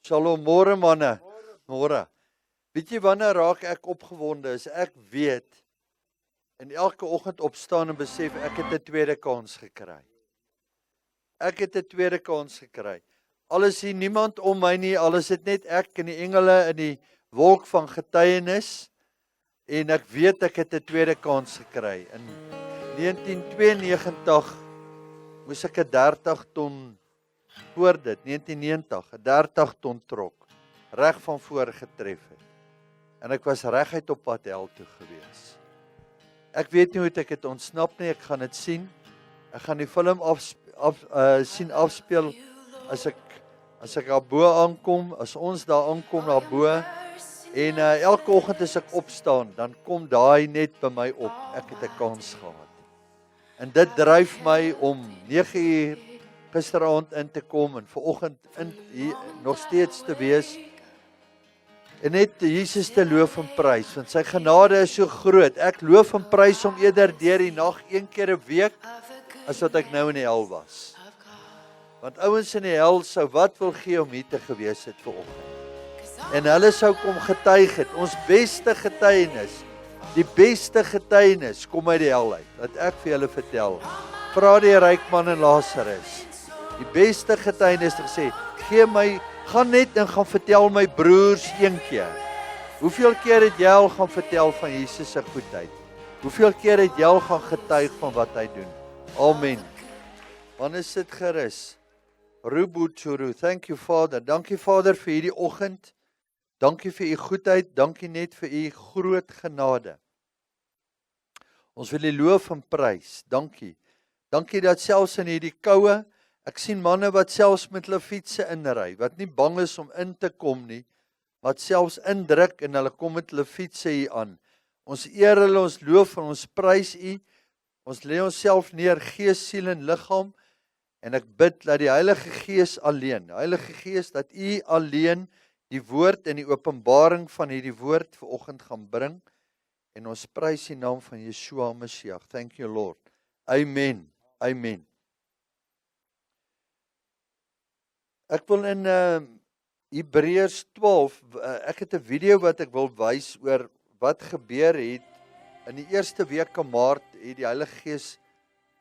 Shalom, môre manne. Môre. Weet jy wanneer raak ek opgewonde is? Ek weet en elke oggend opstaan en besef ek het 'n tweede kans gekry. Ek het 'n tweede kans gekry. Alles hier niemand om my nie, alles het net ek en die engele in die wolk van getuienis en ek weet ek het 'n tweede kans gekry. In 1992 moes ek 'n 30 ton voor dit, 1990, 'n 30 ton trok, reg van voor getref het. En ek was reguit op pad hel toe gewees. Ek weet nie hoe ek het ontsnap nie, ek gaan dit sien. Ek gaan die film sien afspeel as ek daar bo aankom, as ons daar aankom daar bo. En elke oggend as ek opstaan, dan kom daai net by my op. Ek het 'n kans gehad. En dit dryf my om 9 uur gisteraand in te kom en vanoggend hier nog steeds te wees. En net Jesus te loof en prys, want sy genade is so groot. Ek loof en prys hom eerder deur die nag 1 keer 'n week as wat ek nou in die hel was. Want ouens in die hel sou wat wil gee om hier te gewees het vanoggend. En hulle sou kom getuig het. Ons beste getuienis, die beste getuienis kom uit die hel uit. Laat ek vir julle vertel. Vra die ryk man en Lazarus. Die beste getuienis het gesê, gaan net en gaan vertel my broers een keer. Hoeveel keer het jy al gaan vertel van Jesus se goedheid? Hoeveel keer het jy al gaan getuig van wat hy doen? Amen. Want is dit gerus. Rubuchuru, thank you Vader. Dankie Vader vir hierdie oggend. Dankie vir u goedheid, dankie net vir u groot genade. Ons wil u loof en prys. Dankie. Dankie dat selfs in hierdie koue, ek sien manne wat selfs met hulle fietsse inry, wat nie bang is om in te kom nie, wat selfs indruk en hulle kom met hulle fietsse hier aan. Ons eer hulle, ons loof en ons prys u. Ons lê onsself neer, gees, siel en liggaam. En ek bid dat die Heilige Gees alleen, Heilige Gees, dat u alleen die woord en die openbaring van hierdie woord vanoggend gaan bring. En ons prys die naam van Yeshua Mashiach. Thank you Lord. Amen. Amen. Ek wil in Hebreërs 12, ek het 'n video wat ek wil wys oor wat gebeur het. In die eerste week van Maart het die Heilige Gees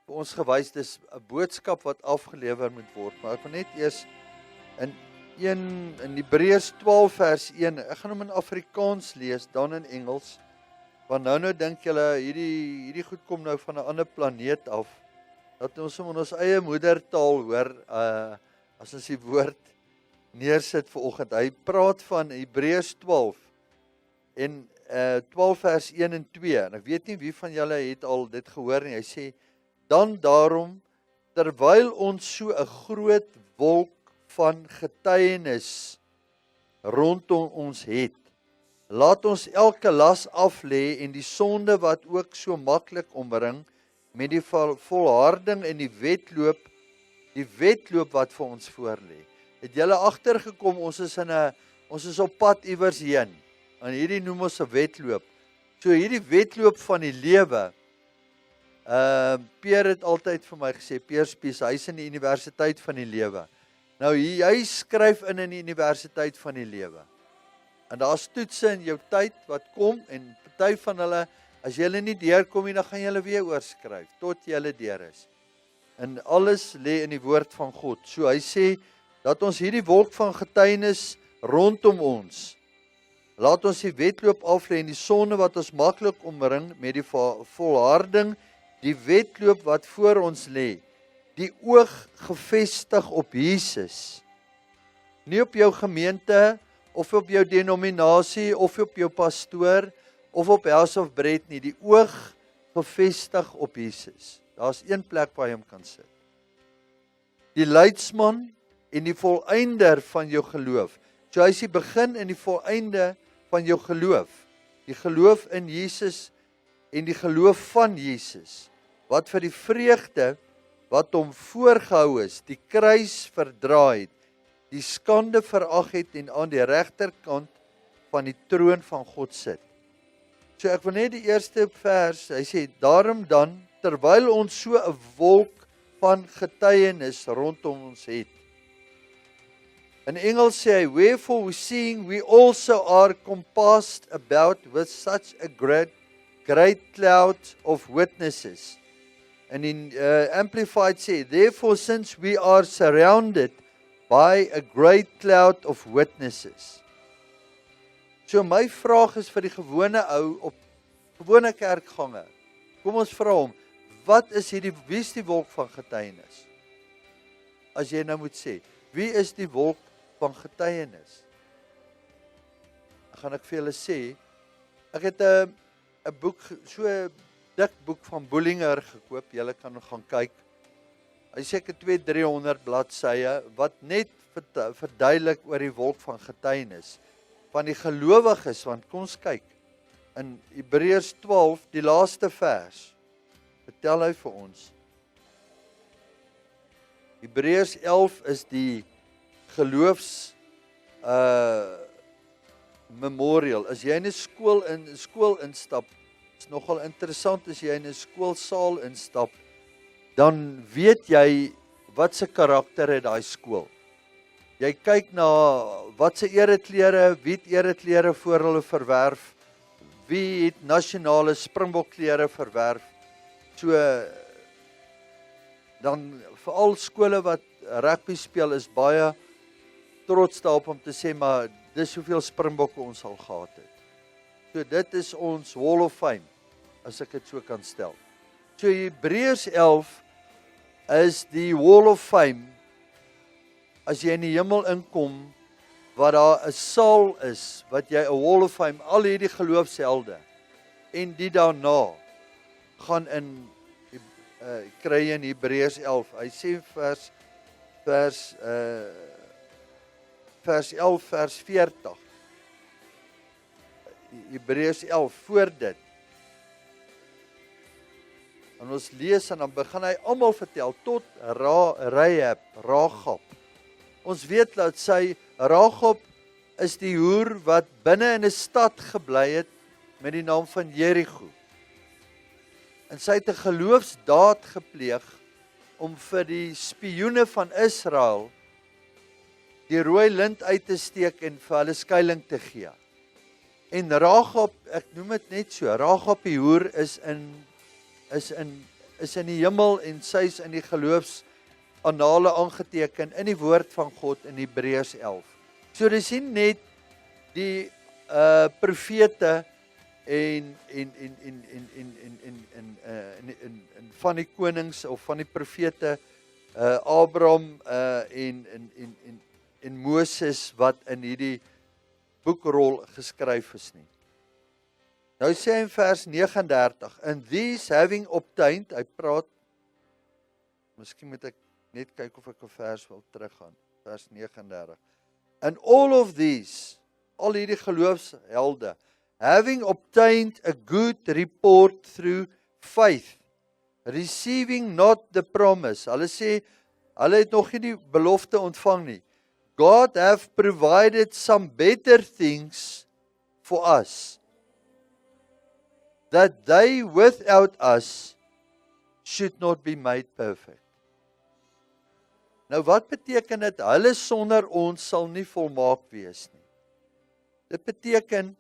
vir ons gewys, dis 'n boodskap wat afgelewer moet word. Maar ek wil net eers in Hebreërs 12 vers 1, ek gaan hom in Afrikaans lees, dan in Engels. Want nou dink julle, hierdie goed kom nou van 'n ander planeet af. Dat ons in ons eie moedertaal hoor, as ons die woord neersit vanoggend. Hy praat van Hebreërs 12 en 12 vers 1 en 2. En ek weet nie wie van julle het al dit gehoor nie. Hy sê, dan daarom, terwyl ons so 'n groot wolk van getuienis rondom ons het, laat ons elke las af lê en die sonde wat ook so maklik omring, met die volharding en die wedloop wat vir ons voorlê. Het julle agtergekom, ons is op pad iewers heen. En hierdie noem ons 'n wedloop. So hierdie wedloop van die lewe, Peer het altyd vir my gesê, Peer Spies, hy is in die universiteit van die lewe. Nou hy skryf in die universiteit van die lewe. En daar's toetse in jou tyd wat kom en party van hulle, as jy nie deurkom nie, dan gaan jy weer oorskryf tot jy deur is. En alles lê in die woord van God. So hy sê dat ons hierdie wolk van getuienis rondom ons, laat ons die wedloop aflê en die sonde wat ons maklik omring met die volharding, die wedloop wat voor ons lê, die oog gefestig op Jesus. Nie op jou gemeente, of op jou denominasie, of op jou pastoor, of op House of Bread nie, die oog gefestig op Jesus. Daar's een plek waar jy hom kan sit. Die leidsman en die volëinder van jou geloof. So hy is die begin en die volëinde van jou geloof. Die geloof in Jesus en die geloof van Jesus, wat vir die vreugde wat hom voorgehou is, die kruis verdra het, die skande verag het en aan die regterkant van die troon van God sit. So ek wil net die eerste vers, hy sê, daarom dan, terwyl ons so 'n wolk van getuienis rondom ons het, In Engels sê hy, wherefore seeing we also are compassed about with such a great cloud of witnesses. And in Amplified say, therefore since we are surrounded by a great cloud of witnesses. So my vraag is vir die gewone ou op gewone kerkganger. Kom ons vra hom, wie is die wolk van getuienis? As jy nou moet sê, wie is die wolk van getuienis? Dan gaan ek vir julle sê, ek het 'n boek, so 'n dik boek van Bullinger gekoop, julle kan gaan kyk. Hy sê ek het 200-300 bladsye wat net verduidelik oor die wolk van getuienis van die gelowiges, want kom ons kyk in Hebreërs 12, die laaste vers. Vertel hy vir ons. Hebreërs 11 is die geloofs memorial. As jy in 'n skool instap, is nogal interessant as jy in 'n skoolsaal instap, dan weet jy wat se karakter het daai skool. Jy kyk na wat se ereklere, wie het ereklere voor hulle verwerf, wie het nasionale Springbokklere verwerf. So dan veral skole wat rugby speel is baie trots daarop om te sê, maar dis hoeveel Springbokke ons al gehad het. So dit is ons Hall of Fame, as ek dit so kan stel. So Hebreërs 11 is die Hall of Fame, as jy in die hemel inkom, wat daar 'n saal is, wat jy 'n Hall of Fame, al hierdie geloofshelde, en die daarna, gaan in, kry in Hebreërs 11, hy sê vers 11, vers 40, Hebreërs 11, voor dit, en ons lees en dan begin hy almal vertel, tot Rahab. Ons weet dat Rahab is die hoer wat binne in 'n stad gebly het met die naam van Jerigo. En sy het 'n geloofsdaad gepleeg om vir die spioene van Israel die rooi lint uit te steek en vir hulle skuilings te gee. En Rahab, ek noem dit net so, Rahab die hoer is in die hemel en sy is in die geloofsannale aangeteken in die woord van God in Hebreërs 11. So dis nie net die profete en van die konings of van die profete Abraham en Moses wat in hierdie boekrol geskryf is nie. Nou sê hy in vers 39, and these having obtained, hy praat, miskien moet ek net kyk of ek 'n vers wil teruggaan, vers 39, and all of these, al hierdie geloofshelde, having obtained a good report through faith, receiving not the promise, hulle sê, hulle het nog nie die belofte ontvang nie, God have provided some better things for us, that they without us should not be made perfect. Nou wat beteken dit? Hulle sonder ons sal nie volmaak wees nie. Dit beteken,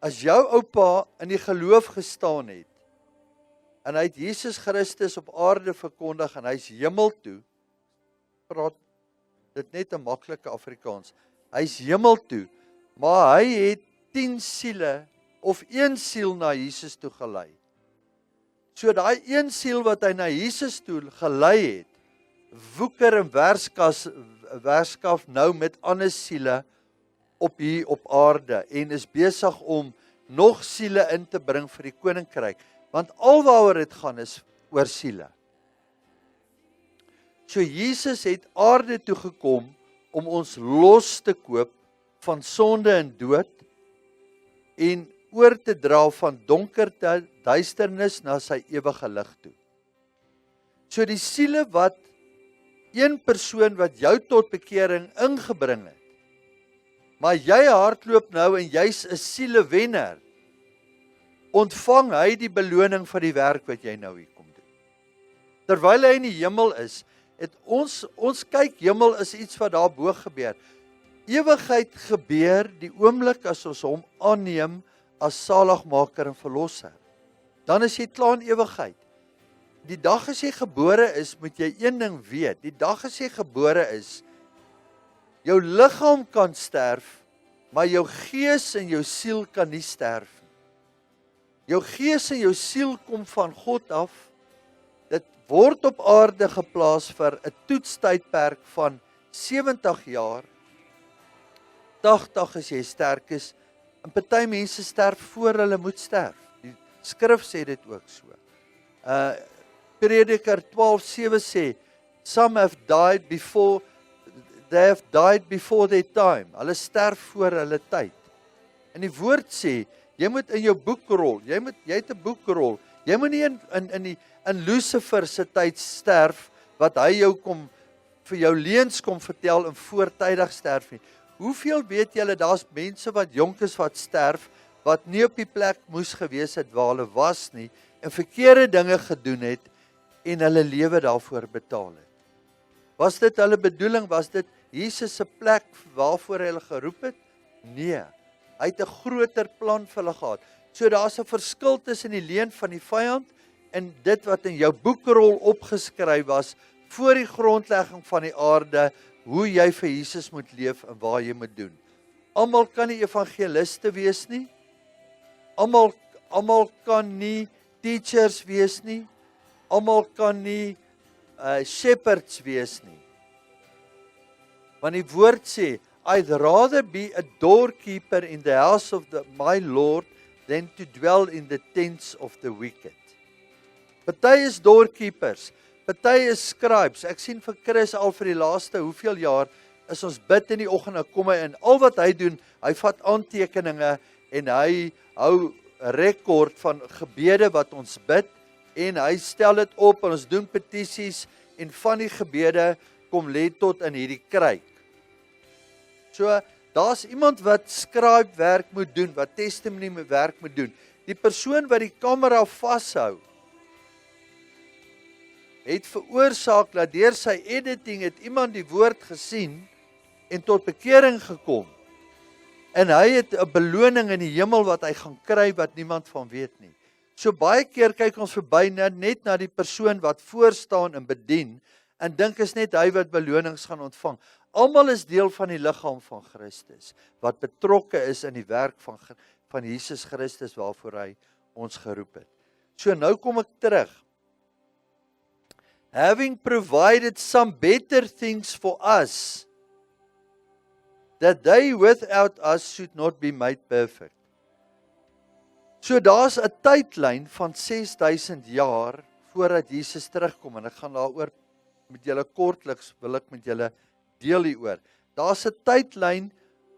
as jou oupa in die geloof gestaan het, en hy het Jesus Christus op aarde verkondig, en hy is hemel toe, praat dit net 'n maklike Afrikaans, hy is hemel toe, maar hy het 10 siele, of 1 siel na Jesus toe gelei. So daai 1 siel wat hy na Jesus toe gelei het, woeker en werskaf nou met ander siele op hier op aarde, en is besig om nog siele in te bring vir die koninkryk, want alwaaroor dit gaan is oor siele. So Jesus het aarde toe gekom om ons los te koop van sonde en dood, en oor te dra van donkerte, duisternis na sy ewige lig toe. So die siele wat een persoon wat jou tot bekering ingebring het, maar jy hardloop nou en jy's 'n sielewenner, ontvang hy die beloning van die werk wat jy nou hier kom doen. Terwyl hy in die hemel is, Ons kyk hemel is iets wat daar bo gebeur. Ewigheid gebeur die oomblik as ons hom aanneem as saligmaker en verlosser. Dan is jy klaar in ewigheid. Die dag as jy gebore is, moet jy een ding weet. Die dag as jy gebore is, jou liggaam kan sterf, maar jou gees en jou siel kan nie sterf nie. Jou gees en jou siel kom van God af. Dit word op aarde geplaas vir 'n toetstydperk van 70 jaar. 80 as jy sterk is. En party mense sterf voor hulle moet sterf. Die skrif sê dit ook so. Prediker 12:7 sê, some have died before their time. Hulle sterf voor hulle tyd. En die woord sê, jy moet in jou boekrol, jy het 'n boekrol. Jy moet nie in Lucifer se tyd sterf wat hy jou kom vir jou leuns kom vertel en voortydig sterf nie. Hoeveel weet julle daar's mense wat jonk is wat sterf wat nie op die plek moes gewees het waar hulle was nie en verkeerde dinge gedoen het en hulle lewe daarvoor betaal het. Was dit hulle bedoeling? Was dit Jesus se plek waarvoor hy hulle geroep het? Nee. Hy het 'n groter plan vir hulle gehad. So daar's 'n verskil tussen die leuen van die vyand en dit wat in jou boekrol opgeskryf was voor die grondlegging van die aarde, hoe jy vir Jesus moet leef en waar jy moet doen. Almal kan nie evangeliste wees nie. Almal kan nie teachers wees nie. Almal kan nie shepherds wees nie. Want die woord sê, I'd rather be a doorkeeper in the house of my Lord than to dwell in the tents of the wicked. Party is doorkeepers, party is scribes. Ek sien vir Chris al vir die laaste hoeveel jaar is ons bid in die oggend, nou kom hy in. Al wat hy doen, hy vat aantekeninge en hy hou 'n rekord van gebede wat ons bid en hy stel dit op en ons doen petisies en van die gebede kom lê tot in hierdie kruik. So, daar's iemand wat scribe werk moet doen, wat testimony werk moet doen. Die persoon wat die kamera vashou, het veroorsaak dat deur sy editing het iemand die woord gesien en tot bekering gekom. En hy het 'n beloning in die hemel wat hy gaan kry wat niemand van weet nie. So baie keer kyk ons verby net na die persoon wat voor staan en bedien en dink is net hy wat belonings gaan ontvang. Almal is deel van die liggaam van Christus wat betrokke is in die werk van Jesus Christus waarvoor hy ons geroep het. So nou kom ek terug. Having provided some better things for us, that they without us should not be made perfect. So daar's 'n tydlyn van 6000 jaar voordat Jesus terugkom en ek gaan daaroor met julle kortliks wil ek met julle deel hieroor. Daar's 'n tydlyn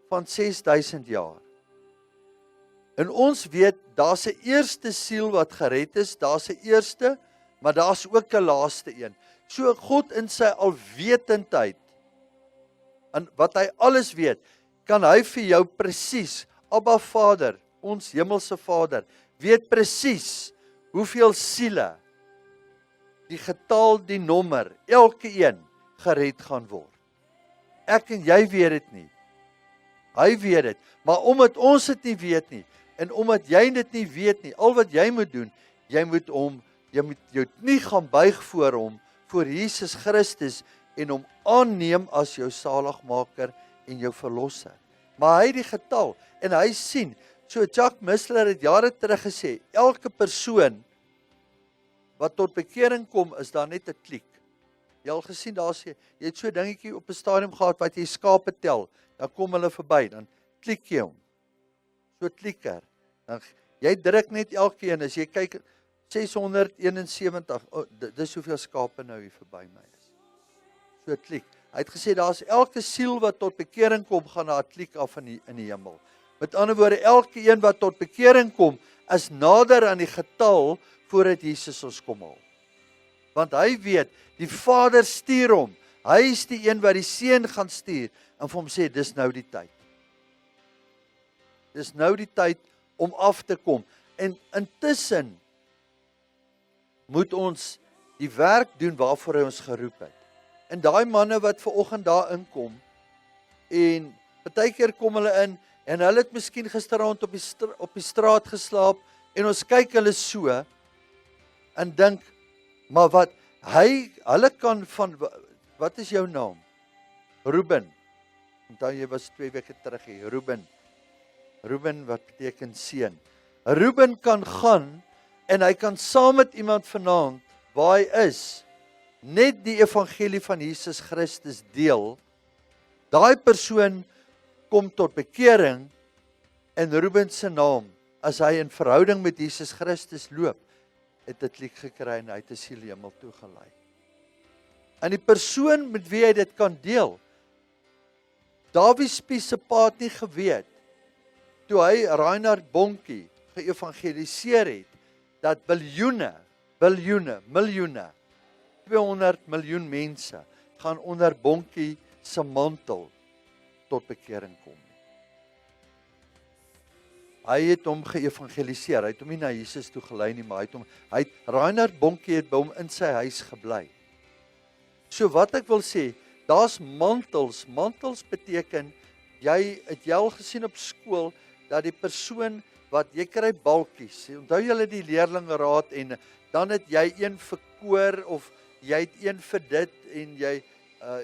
van 6000 jaar. En ons weet daar's 'n eerste siel wat gered is, daar's 'n eerste, maar daar's ook 'n laaste een. So God in sy alwetendheid en wat hy alles weet, kan hy vir jou presies, Abba Vader, ons hemelse Vader, weet presies hoeveel siele, die getal, die nommer, elke een gered gaan word. Ek en jy weet dit nie. Hy weet dit, maar omdat ons dit nie weet nie, en omdat jy dit nie weet nie, al wat jy moet doen, jy moet jou knie gaan buig voor hom, voor Jesus Christus, en hom aanneem as jou saligmaker en jou verlosser. Maar hy het die getal, en hy sien, so Chuck Missler het jare terug gesê, elke persoon wat tot bekering kom, is daar net 'n klik. Jy al gesien, jy het so 'n dingetjie op 'n stadium gehad, wat jy skape tel, dan kom hulle verby, dan klik jy hom. So klikker. Dan, jy druk net elkeen, as jy kyk, 671, dis hoeveel skape nou hier verby my is. So klik. Hy het gesê, daar's elke siel wat tot bekering kom, gaan daar 'n klik af in die hemel. Met ander woorde, elke een wat tot bekering kom, is nader aan die getal, voordat Jesus ons kom haal. Want hy weet, die Vader stuur hom, hy is die een wat die Seun gaan stuur, en vir hom sê, dis nou die tyd. Dis nou die tyd om af te kom. En intussen moet ons die werk doen waarvoor hy ons geroep het. En daai manne wat ver oggend daar inkom, en partykeer kom hulle in, en hulle het miskien gisteraand op die straat geslaap, en ons kyk hulle so, en dink, maar wat, hulle kan van, wat is jou naam? Ruben. Onthou jy was 2 weke terug hier, Ruben. Ruben wat beteken seun. Ruben kan gaan, en hy kan saam met iemand vanaand, waar hy is, net die evangelie van Jesus Christus deel. Daai persoon kom tot bekering, en Ruben se naam, as hy in verhouding met Jesus Christus loop, het 'n klik gekry en hy het 'n siel hemel toe gelei. En die persoon met wie hy dit kan deel, Dawie Spies se pa het nie geweet, toe hy Reinhard Bonkie geëvangeliseer het, dat miljoene, 200 miljoen mense gaan onder Bonkie se mantel tot bekering kom. Hy het hom geëvangeliseer, hy het hom nie na Jesus toe gelei nie, maar Reinhard Bonkie het by hom in sy huis gebly. So wat ek wil sê, daar's mantels. Mantels beteken, het jy al gesien op skool, dat die persoon wat, jy kry balkies, onthou julle die leerlingraad, en dan het jy een vir koor, of jy het een vir dit, en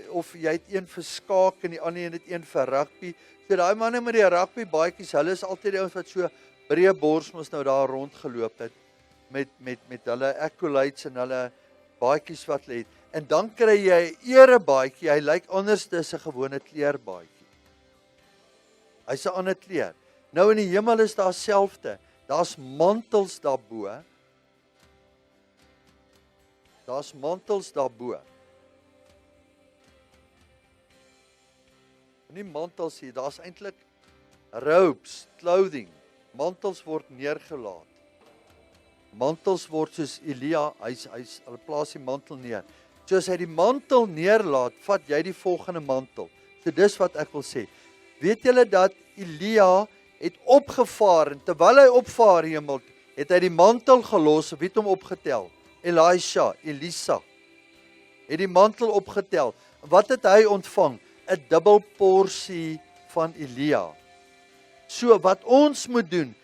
of jy het een vir skaak, en die ander een het een vir rugby. So daai manne met die rugby baadjies, hulle is altyd die ouens wat so breë bors mos nou daar rondgeloop het, met hulle accolades en hulle baadjies wat hulle het. En dan kry jy 'n erebaadjie, hy lyk anders as 'n gewone kleerbaadjie. Hy's 'n ander kleur. Nou in die hemel is daar selfde. Daar's mantels daarbo. Daar's mantels daarbo. Nie mantels hier, daar's eintlik robes, clothing. Mantels word neergelaat. Mantels word soos Elia, hulle plaas die mantel neer. So as hy die mantel neerlaat, vat jy die volgende mantel. So dis wat ek wil sê. Weet julle dat Elia het opgevaar, en terwyl hy opvaar hemel, het hy die mantel gelos, wie het hom opgetel? Elisa, het die mantel opgetel. Wat het hy ontvang? 'n dubbel porsie van Elia. So wat ons moet doen,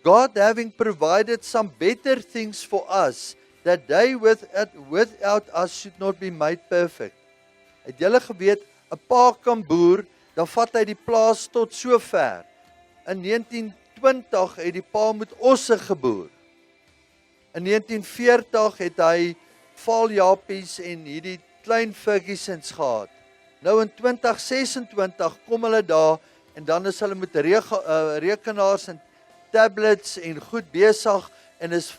God having provided some better things for us, that they without us should not be made perfect. Het julle geweet, 'n pa kan boer, dan vat hy die plaas tot so ver. In 1920 het die pa met osse geboer. In 1940 het hy valjapies en hierdie klein Fergusons gehad. Nou in 2026 kom hulle daar, en dan is hulle met rekenaars en tablets en goed besig, en is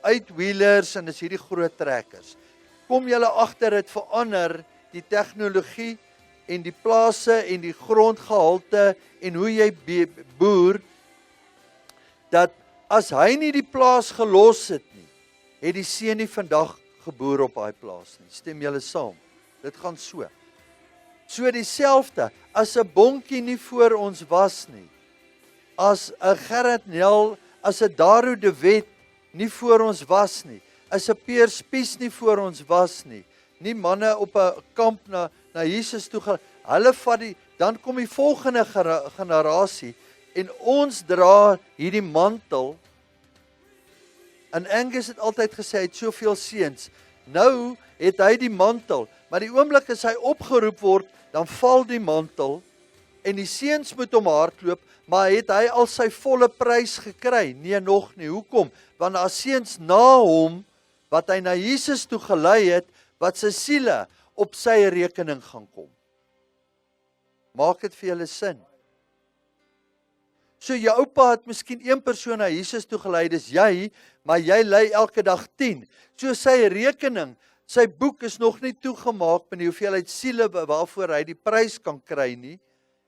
uitwheelers en is hierdie groot trekkers. Kom julle agter, dit verander die tegnologie en die plase en die grondgehalte en hoe jy boer, dat as hy nie die plaas gelos het nie, het die seun nie vandag geboer op daai plaas nie. Stem julle saam? Dit gaan so. So dieselfde, as 'n Bonkie nie voor ons was nie, as 'n Gerrit Nel, as 'n Daru de Wet nie voor ons was nie, as 'n Peer Spies nie voor ons was nie, nie manne op 'n kamp na Jesus toe gaan, hulle vat dan kom die volgende generasie, en ons dra hierdie mantel, en Angus het altyd gesê, hy het soveel seuns, nou het hy die mantel, maar die oomblik as hy opgeroep word, dan val die mantel, en die seuns moet hom hardloop, maar het hy al sy volle prys gekry? Nee, nog nie. Hoekom? Want daar seuns na hom, wat hy na Jesus toe gelei het, wat sy siele op sy rekening gaan kom. Maak dit vir julle sin? So jou oupa het miskien een persoon na Jesus toe gelei, dis jy, maar jy lei elke dag 10. So sy rekening, sy boek is nog nie toegemaak met die hoeveelheid siele waarvoor hy die prys kan kry nie,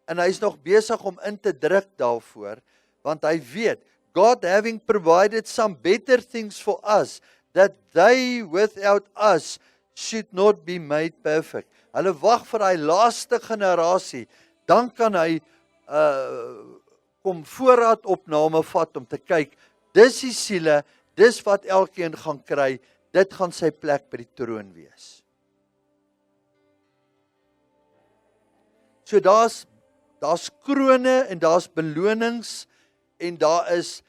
en hy is nog besig om in te druk daarvoor, want hy weet, God having provided some better things for us, that they without us should not be made perfect. Hulle wag vir hy laaste generasie, dan kan hy kom voorraadopname vat om te kyk, dis die siele, dis wat elkeen gaan kry, dit gaan sy plek by die troon wees. So daar's krone en daar's belonings en daar's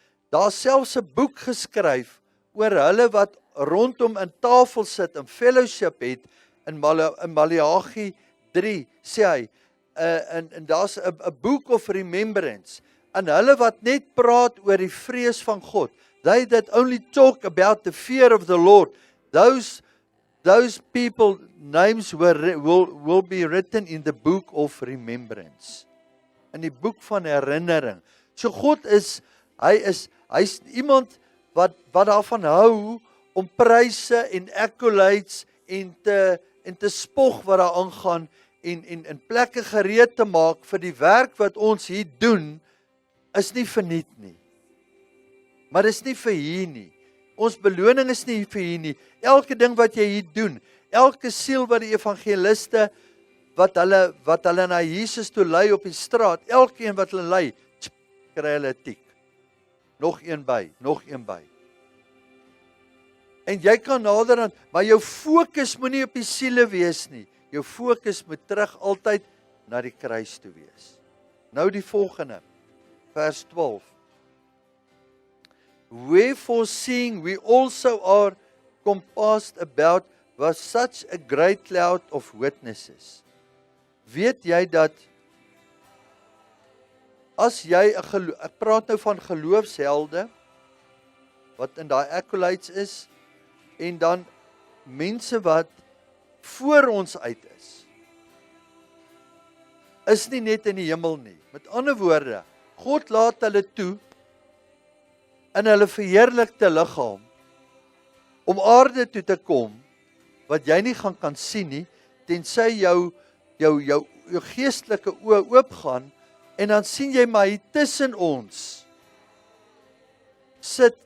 selfs 'n boek geskryf oor hulle wat rondom 'n tafel sit en fellowship het. In Maleagi 3 sê hy, en daar's 'n book of remembrance, en hulle wat net praat oor die vrees van God, they that only talk about the fear of the Lord, those people names will be written in the book of remembrance, in die boek van herinnering. So God hy's iemand wat daarvan hou om pryse en accolades en te spog wat daar aangaan en plekke gereed te maak vir die werk wat ons hier doen, is nie verniet nie. Maar dis nie vir hier nie. Ons beloning is nie vir hier nie. Elke ding wat jy hier doen, elke siel wat die evangeliste wat hulle na Jesus toe lei op die straat, elkeen wat hulle lei, kry hulle 'n tik. Nog een by. En jy kan naderhand, maar jou fokus moenie op die siele wees nie. Jou fokus moet terug altyd na die kruis toe wees. Nou die volgende, vers 12. Wherefore seeing we also are compassed about with such a great cloud of witnesses. Weet jy dat as jy ek praat nou van geloofshelde wat in daai accolades is, en dan mense wat voor ons uit is nie net in die hemel nie. Met ander woorde, God laat hulle toe in hulle verheerlikte liggaam om aarde toe te kom wat jy nie kan sien nie, tensy jou geestelike oë oopgaan, en dan sien jy maar hier tussen ons sit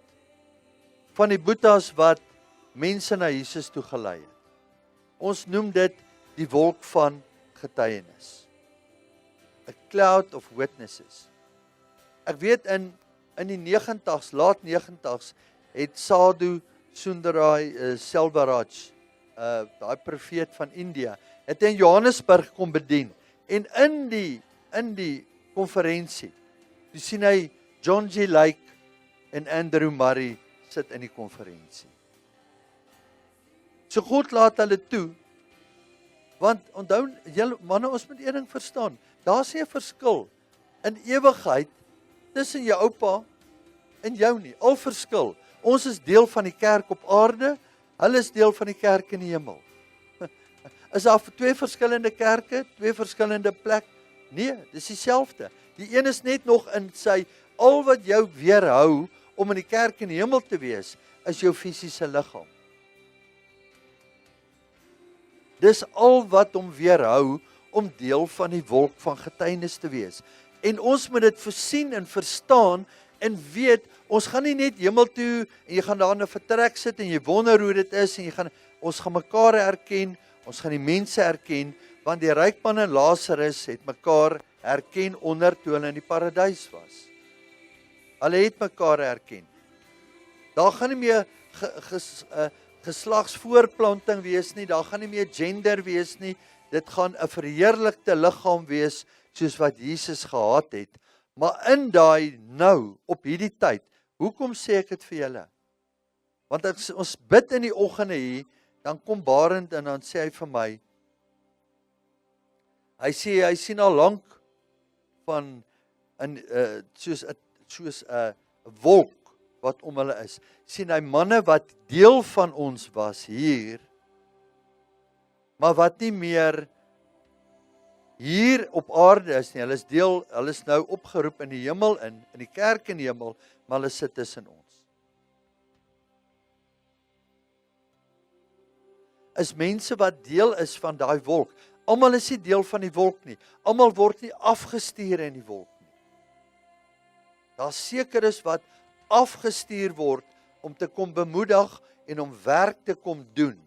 van die boetas wat mense na Jesus toe gelei het. Ons noem dit die wolk van getuienis. A cloud of witnesses. Ek weet in die 90s, laat 90s, het Sadhu Sundarai Selvaraj, daai profeet van India, het in Johannesburg kom bedien. En in die konferensie, toe sien hy John G. Lake en Andrew Murray sit in die konferensie. So God laat hulle toe, want onthou, julle manne, ons moet een ding verstaan, daar's nie 'n verskil in ewigheid tussen jou oupa en jou nie, al verskil. Ons is deel van die kerk op aarde, hulle is deel van die kerk in die hemel. Is daar twee verskillende kerke, twee verskillende plek? Nee, dis dieselfde. Die een is net nog in sy, al wat jou weerhou om in die kerk in die hemel te wees, is jou fisiese liggaam. Dis al wat hom weerhou om deel van die wolk van getuienis te wees. En ons moet dit versien en verstaan en weet, ons gaan nie net hemel toe en jy gaan daar in 'n vertrek sit en jy wonder hoe dit is en ons gaan mekaar herken, ons gaan die mense herken, want die ryk man en Lazarus het mekaar herken onder toe hulle in die paradys was. Hulle het mekaar herken. Daar gaan nie meer geslagsvoorplanting wees nie, daar gaan nie meer gender wees nie, dit gaan 'n verheerlikte liggaam wees, soos wat Jesus gehad het. Maar in daai nou, op hierdie tyd, hoekom sê ek dit vir julle? Want as ons bid in die oggende hier, dan kom Barend en dan sê hy vir my, hy sien al lank van soos 'n wolk wat om hulle is. Sien hy manne wat deel van ons was hier, maar wat nie meer hier op aarde is nie. Hulle is nou opgeroep in die hemel in die kerk in die hemel, maar hulle sit tussen ons. Is mense wat deel is van daai wolk. Almal is nie deel van die wolk nie. Almal word nie afgestuur in die wolk nie. Daar seker is wat afgestuur word om te kom bemoedig en om werk te kom doen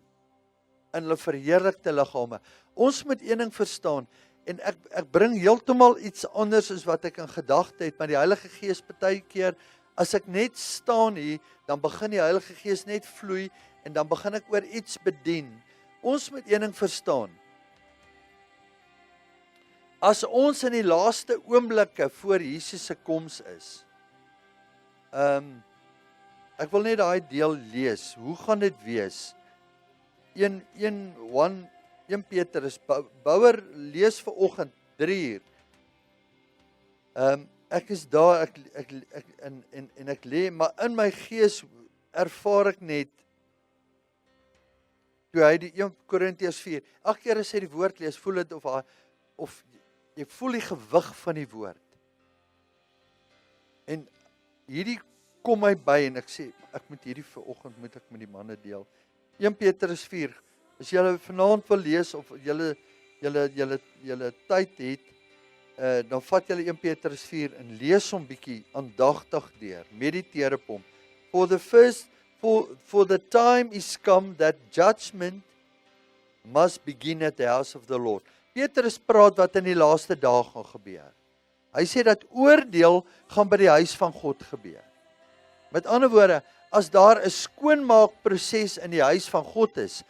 in hulle verheerlikte liggame. Ons moet een ding verstaan, en ek bring heeltemal iets anders as wat ek in gedagte het, maar die Heilige Gees partykeer, as ek net staan hier, dan begin die Heilige Gees net vloei, en dan begin ek oor iets bedien. Ons moet een ding verstaan. as ons in die laaste oomblikke voor Jesus se koms is, ek wil net daai deel lees. Hoe gaan dit wees? 1 Petrus, Bouwer lees vanoggend 3 uur. Ek is daar, en ek lê, maar in my gees ervaar ek net, toe hy die 1 Korintiërs 4, elke keer as hy die woord lees, voel dit of jy voel die gewig van die woord. En hierdie kom my by, en ek sê, ek moet hierdie vanoggend met die manne deel. 1 Petrus 4, as julle vanaand wil lees, of julle tyd het, dan vat julle 1 Petrus 4 en lees hom bietjie aandagtig deur, mediteer op hom. For the time is come that judgment must begin at the house of the Lord. Petrus praat wat in die laaste dae gaan gebeur. Hy sê dat oordeel gaan by die huis van God gebeur. Met ander woorde, as daar 'n skoonmaakproses in die huis van God is,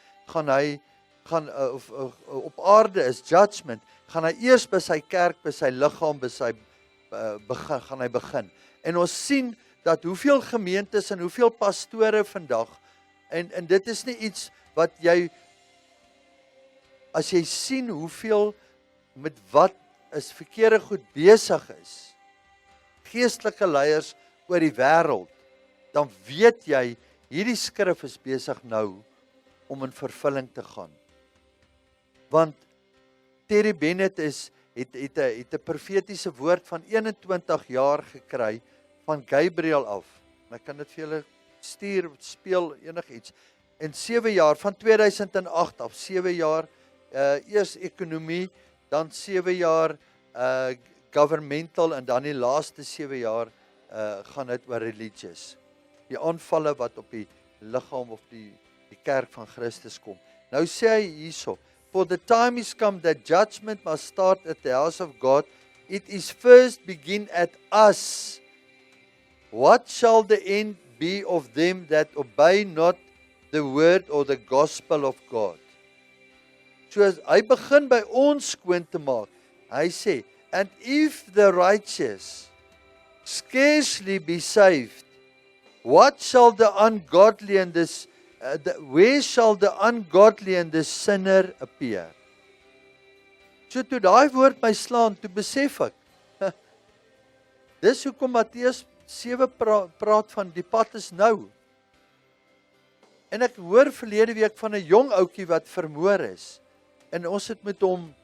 op aarde is judgment, gaan hy eers by sy kerk, by sy liggaam, gaan hy begin. En ons sien dat hoeveel gemeentes en hoeveel pastore vandag, en dit is nie iets wat as jy sien hoeveel met wat is verkeerde goed besig is, geestelike leiers oor die wêreld, dan weet jy, hierdie skrif is besig nou om in vervulling te gaan. Want Terry Bennett het 'n profetiese woord van 21 jaar gekry van Gabriel af. En ek kan dit vir julle stuur, speel enigiets. En 7 jaar, van 2008 af, 7 jaar, eers ekonomie, dan 7 jaar governmental, en dan die laaste 7 jaar gaan dit oor religious. Die aanvalle wat op die liggaam of die kerk van Christus kom. Nou sê hy hierso, for the time is come that judgment must start at the house of God. It is first begin at us. What shall the end be of them that obey not the word or the gospel of God? So hy begin by ons skoon te maak. Hy sê, and if the righteous scarcely be saved, what shall the ungodly and where shall the ungodly and the sinner appear? So toe daai woord my slaan, toe besef ek, dis hoekom Matteus 7 praat van die pad is nou. En ek hoor verlede week van 'n jong ouetjie wat vermoor is, en ons het met hom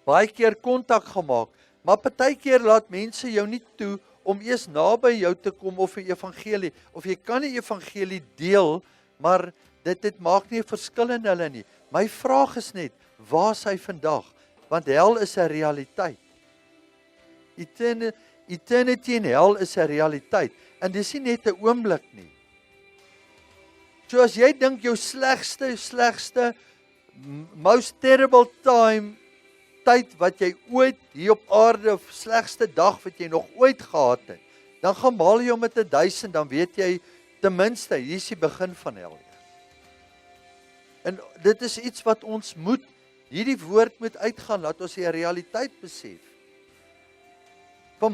baie keer kontak gemaak, maar partykeer laat mense jou nie toe om eers naby jou te kom of 'n evangelie, of jy kan 'n evangelie deel, maar dit maak nie 'n verskil in hulle nie. My vraag is net, waar is hy vandag? Want hel is 'n realiteit. Eternity in hel is 'n realiteit, en dis nie net 'n oomblik nie. So as jy dink jou slegste, most terrible tyd wat jy ooit hier op aarde, of slegste dag wat jy nog ooit gehad het, dan gaan maal jy met 1000, dan weet jy, ten minste, hier is die begin van hel. En dit is iets wat ons moet, hierdie woord moet uitgaan, laat ons die realiteit besef. Vir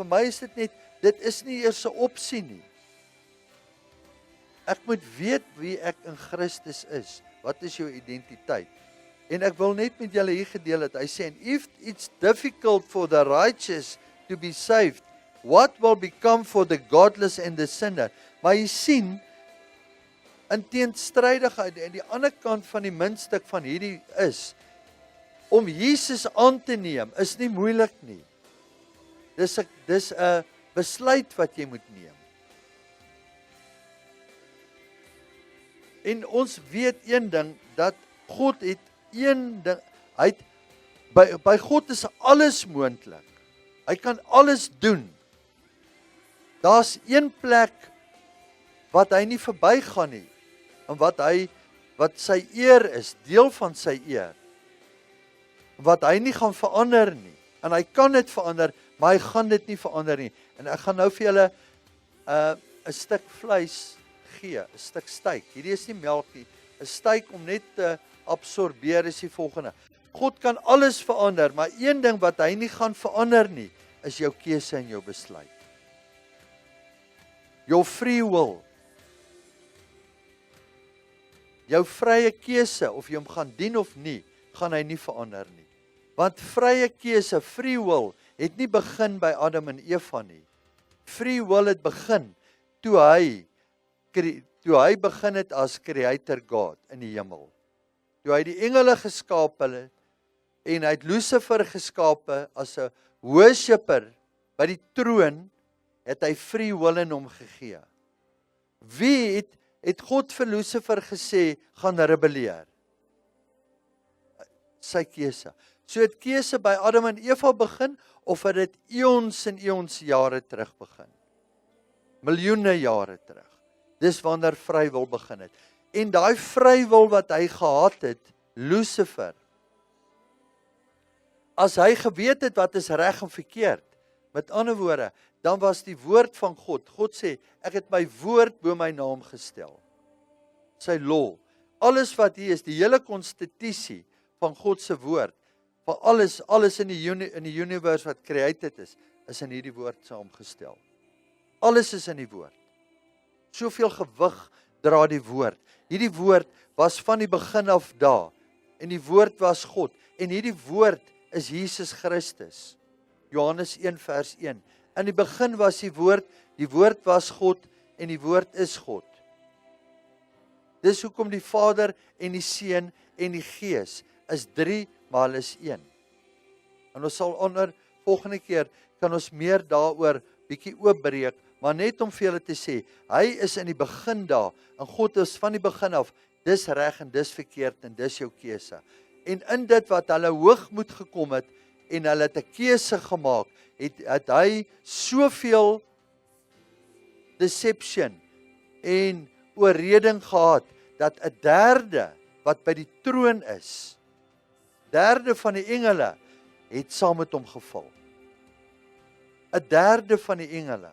my is dit net, dit is nie eers 'n opsie nie. Ek moet weet wie ek in Christus is. Wat is jou identiteit? En ek wil net met julle hier gedeel het, hy sê, and if it's difficult for the righteous to be saved, what will become for the godless and the sinner? Maar jy sien, in teenstrydigheid, en die ander kant van die muntstuk van hierdie is, om Jesus aan te neem, is nie moeilik nie. Dis 'n besluit wat jy moet neem. En ons weet een ding, dat God het een ding, by God is alles moontlik. Hy kan alles doen. Daar's een plek wat hy nie verbygaan nie, en wat sy eer is, deel van sy eer, wat hy nie gaan verander nie, en hy kan dit verander, maar hy gaan dit nie verander nie. En ek gaan nou vir julle 'n stuk vleis gee, 'n stuk steak. Hierdie is nie melk nie. 'n Steak om net te absorbeer is die volgende. God kan alles verander, maar een ding wat hy nie gaan verander nie, is jou keuse en jou besluit. Your free will. Jou vrye keuse, of jy hom gaan dien of nie, gaan hy nie verander nie. Want vrye keuse, free will, het nie begin by Adam en Eva nie. Free will het begin, toe hy begin het as Creator God in die hemel. Toe hy die engele geskaap het, en hy het Lucifer geskape as 'n worshipper by die troon, het hy free will in hom gegee. Wie het God vir Lucifer gesê, gaan rebelleer? Sy keuse. So het keuse by Adam en Eva begin, of het dit eons en eons jare terug begin? Miljoene jare terug. Dis wanneer vrywil begin het. En daai vrywil wat hy gehad het, Lucifer, as hy geweet het wat is reg en verkeerd, met ander woorde, dan was die woord van God sê, ek het my woord bo my naam gestel. Sy law, alles wat hier is, die hele konstitusie van God se woord, van alles in die universe wat created is in hierdie woord saamgestel. Alles is in die woord. Soveel gewig dra die woord. Hierdie woord was van die begin af daar, en die woord was God, en hierdie woord is Jesus Christus. Johannes 1 vers 1. In die begin was die woord was God, en die woord is God. Dis hoekom die Vader en die Seun en die Gees is 3, maar hulle is 1. En ons sal volgende keer kan ons meer daaroor bietjie oopbreek, maar net om vir julle te sê, hy is in die begin daar, en God is van die begin af, dis reg en dis verkeerd en dis jou keuse. En in dit wat hulle hoogmoed gekom het, en hulle het 'n keuse gemaak, het hy soveel deception en oorreding gehad, dat 'n derde wat by die troon is, derde van die engele, het saam met hom geval. 'n derde van die engele.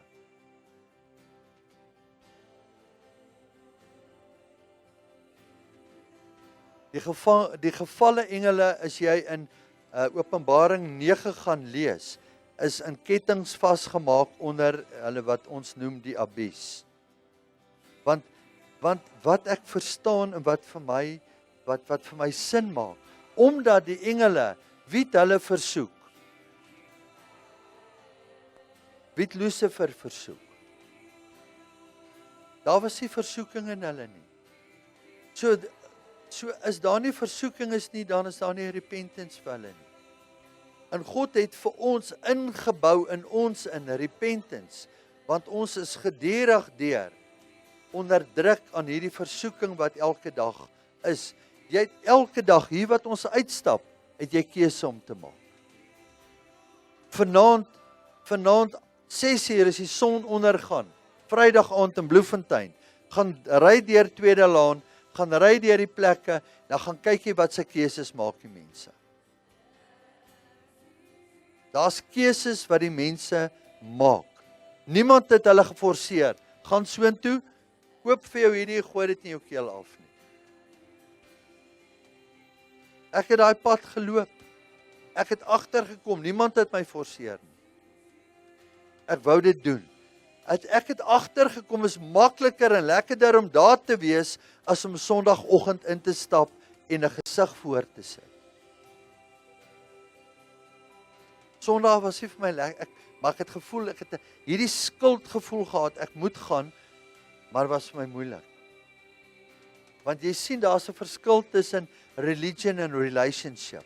Die gevalle engele, as jy in Openbaring 9 gaan lees, is in kettings vasgemaak onder hulle wat ons noem die abyss. Want wat ek verstaan en wat vir my sin maak, omdat die engele, wie het hulle versoek? Wie het Lucifer versoek? Daar was nie versoeking in hulle nie. So as daar nie versoeking is nie, dan is daar nie repentance vir hulle nie. En God het vir ons ingebou in ons in repentance, want ons is gedurig deur onderdruk aan hierdie versoeking wat elke dag is. Jy het elke dag, hier wat ons uitstap, het jy keuse om te maak. Vanaand 6:00 is die son ondergaan, Vrydag aand in Bloemfontein, gaan ry deur Tweede Laan, gaan ry deur die plekke, dan gaan kyk jy wat se keuses maak die mense. Daar's keuses wat die mense maak. Niemand het hulle geforseer. Gaan soontoe, koop vir jou hierdie, gooi dit in jou keel af nie. Ek het daai pad geloop. Ek het agtergekom, niemand het my forseer nie. Ek wou dit doen. Ek het agtergekom, is makliker en lekkerder om daar te wees, as om Sondagoggend in te stap en 'n gesig voor te sit. Sondag was nie vir my lekker, maar ek het gevoel, ek het hierdie skuldgevoel gehad, ek moet gaan, maar was vir my moeilik. Want jy sien, daar's 'n verskil tussen religion en relationship.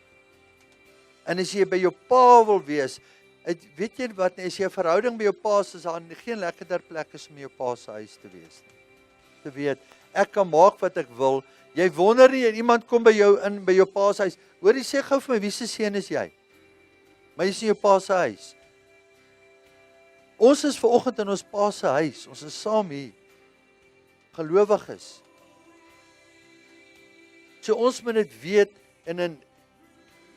En as jy by jou pa wil wees, weet jy wat, as jy 'n verhouding by jou pa is, daar geen lekkerder plek is om jou pa se huis te wees nie. Te weet, ek kan maak wat ek wil, jy wonder nie, en iemand kom by jou in, by jou pa se huis, hoor jy, sê gou vir my, wie se seun is jy? Maar jy is in jou pa se huis. Ons is vanoggend in ons pa se huis, ons is saam hier, gelowiges. So ons moet dit weet, en in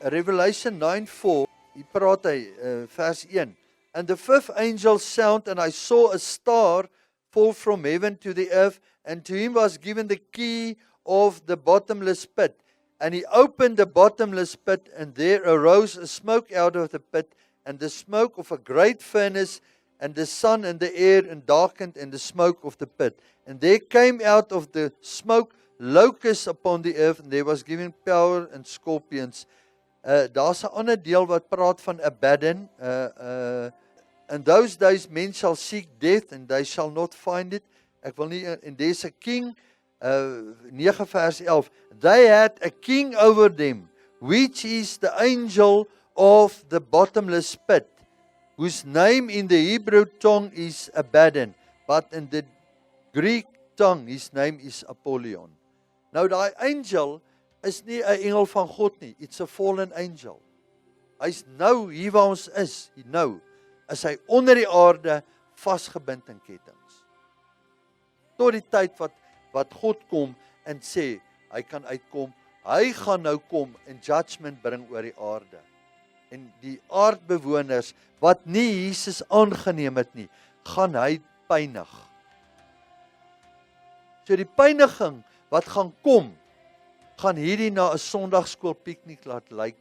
Revelation 9:4, hier praat hy, vers 1, and the fifth angel sound, and I saw a star fall from heaven to the earth, and to him was given the key of the bottomless pit. And he opened the bottomless pit, and there arose a smoke out of the pit, and the smoke of a great furnace, and the sun and the air and darkened in the smoke of the pit. And there came out of the smoke locusts upon the earth, and there was given power and scorpions. Daar's 'n ander deel wat praat van Abaddon. In those days men shall seek death, and they shall not find it. Ek wil nie, and there's a king, 9 vers 11. They had a king over them, which is the angel of the bottomless pit, whose name in the Hebrew tongue is Abaddon, but in the Greek tongue his name is Apollyon. Nou daai angel is nie 'n engel van God nie, it's a fallen angel. Hy's nou hier waar ons is, nou is hy onder die aarde vasgebind in kettinge. Tot die tyd wat God kom en sê hy kan uitkom, hy gaan nou kom en judgment bring oor die aarde. En die aardbewoners wat nie Jesus aangeneem het nie, gaan hy pynig. So die pyniging wat gaan kom, gaan hierdie na 'n Sondagskool piknik laat lyk,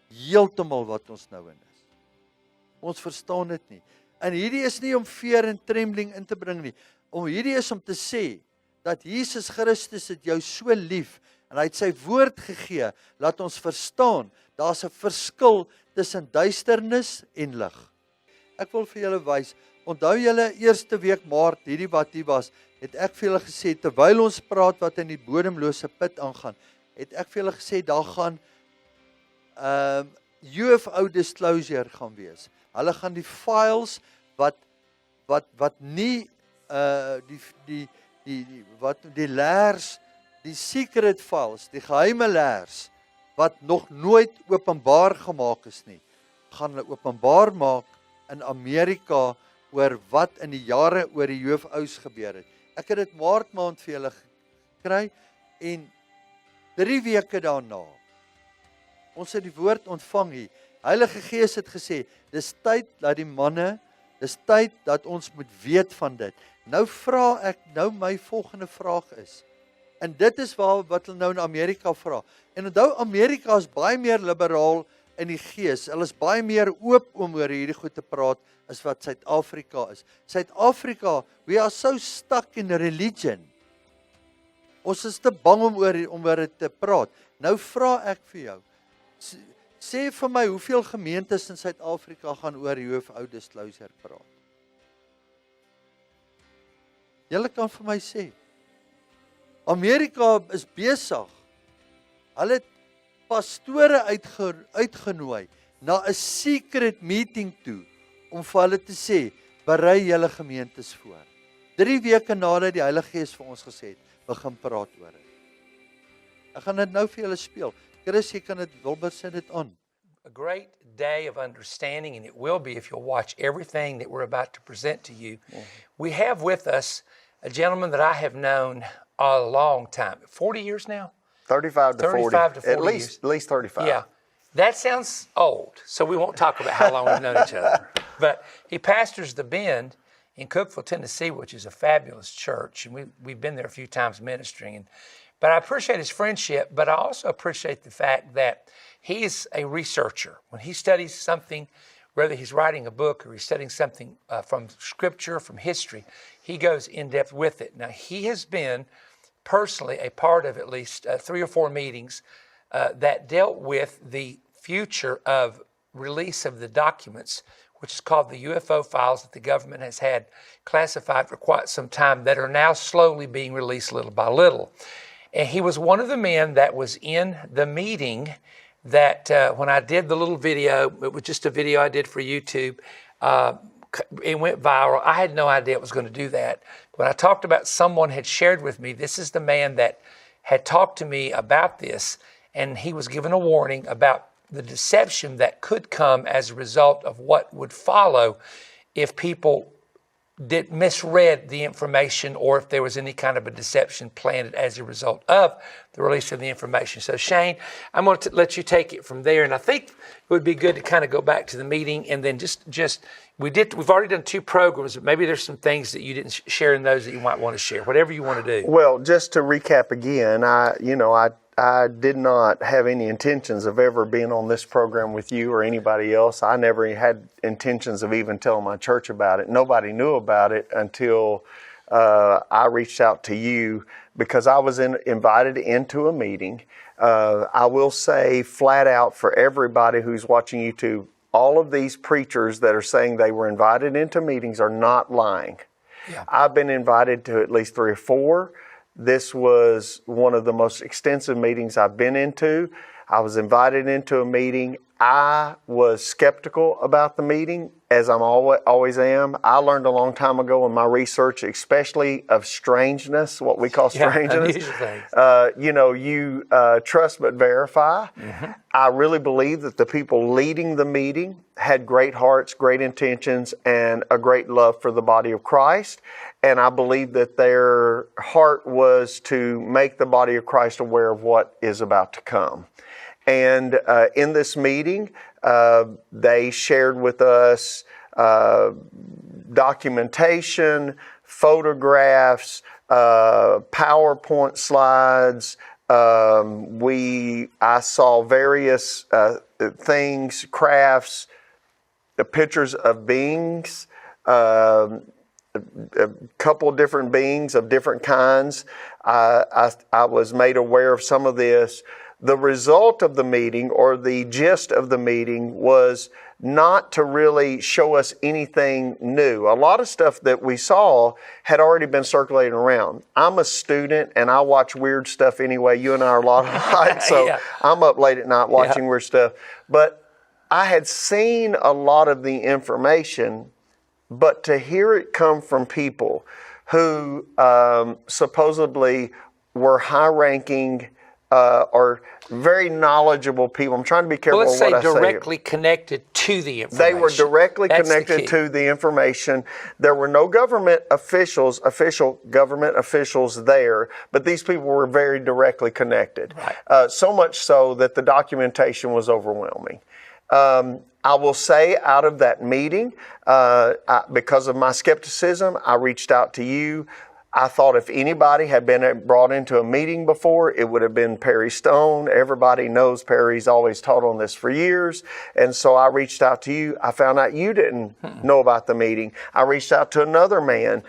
heeltemal wat ons nou in is. Ons verstaan dit nie. En hierdie is nie om fear en trembling in te bring nie. Hierdie is om te sê dat Jesus Christus het jou so lief en hy het sy woord gegee, laat ons verstaan, daar's 'n verskil tussen duisternis en lig. Ek wil vir julle wys, onthou julle eerste week Maart, hierdie wat hier was, het ek vir julle gesê, terwyl ons praat wat in die bodemlose put aangaan, het ek vir julle gesê, daar gaan UFO disclosure gaan wees. Hulle gaan die files wat nie die leers, die secret files, die geheime leers wat nog nooit openbaar gemaak is nie, gaan hulle openbaar maak in Amerika oor wat in die jare oor die UFO's gebeur het. Ek het dit Maart maand vir julle gekry en 3 weke daarna, ons het die woord ontvang hier. Heilige Gees het gesê, dis tyd dat die manne, dis tyd dat ons moet weet van dit. Nou vra ek, nou my volgende vraag is, en dit is wat hulle nou in Amerika vra, en onthou Amerika is baie meer liberaal in die gees, hulle is baie meer oop om oor hierdie goed te praat, as wat Suid-Afrika is. Suid-Afrika, we are so stuck in religion, ons is te bang om oor dit te praat. Nou vra ek vir jou, sê vir my, hoeveel gemeentes in Suid-Afrika gaan oor UFO disclosure praat? Julle kan vir my sê, Amerika is besig, hulle het pastore uitgenooi na 'n secret meeting toe, om vir hulle te sê, berei julle gemeentes voor. 3 weke nadat die Heilige Gees vir ons gesê het, begin praat oor dit. Ek gaan dit nou vir julle speel. Chris, jy kan dit, Wilbur sit dit aan. A great day of understanding, and it will be if you'll watch everything that we're about to present to you. We have with us a gentleman that I have known a long time, 40 years now? 35 to 40. At years. least 35. Yeah, that sounds old, so we won't talk about how long we've known each other. But he pastors the Bend in Cookeville, Tennessee, which is a fabulous church, and we've been there a few times ministering. But I appreciate his friendship, but I also appreciate the fact that he's a researcher. When he studies something, whether he's writing a book or he's studying something from scripture, from history, he goes in depth with it. Now, he has been personally a part of at least 3 or 4 meetings that dealt with the future of release of the documents, which is called the UFO files that the government has had classified for quite some time that are now slowly being released little by little. And he was one of the men that was in the meeting that when I did the little video, it was just a video I did for YouTube, it went viral. I had no idea it was going to do that. When I talked about someone had shared with me, this is the man that had talked to me about this, and he was given a warning about the deception that could come as a result of what would follow if people misread the information or if there was any kind of a deception planted as a result of the release of the information. So Shane, I'm going to let you take it from there. And I think it would be good to kind of go back to the meeting and then we've already done 2 programs, but maybe there's some things that you didn't share in those that you might want to share, whatever you want to do. Well, just to recap again, I I did not have any intentions of ever being on this program with you or anybody else. I never had intentions of even telling my church about it. Nobody knew about it until I reached out to you because I was invited into a meeting. I will say flat out for everybody who's watching YouTube, all of these preachers that are saying they were invited into meetings are not lying. Yeah. I've been invited to at least 3 or 4. This was one of the most extensive meetings I've been into. I was invited into a meeting. I was skeptical about the meeting, as I'm always am. I learned a long time ago in my research, especially of strangeness, what we call strangeness. Trust but verify. Mm-hmm. I really believe that the people leading the meeting had great hearts, great intentions, and a great love for the body of Christ. And I believe that their heart was to make the body of Christ aware of what is about to come. And in this meeting, they shared with us documentation, photographs, PowerPoint slides. I saw various things, crafts, pictures of beings, a couple of different beings of different kinds. I was made aware of some of this. The result of the meeting, or the gist of the meeting, was not to really show us anything new. A lot of stuff that we saw had already been circulating around. I'm a student and I watch weird stuff anyway. You and I are a lot alike, so yeah. I'm up late at night watching weird stuff. But I had seen a lot of the information, but to hear it come from people who supposedly were high-ranking or very knowledgeable people. I'm trying to be careful what I say. Let's say directly connected to the information. They were directly connected to the information. There were no official government officials there, but these people were very directly connected. Right. So much so that the documentation was overwhelming. I will say out of that meeting, because of my skepticism, I reached out to you. I thought if anybody had been brought into a meeting before, it would have been Perry Stone. Everybody knows Perry's always taught on this for years. And so I reached out to you. I found out you didn't know about the meeting. I reached out to another man.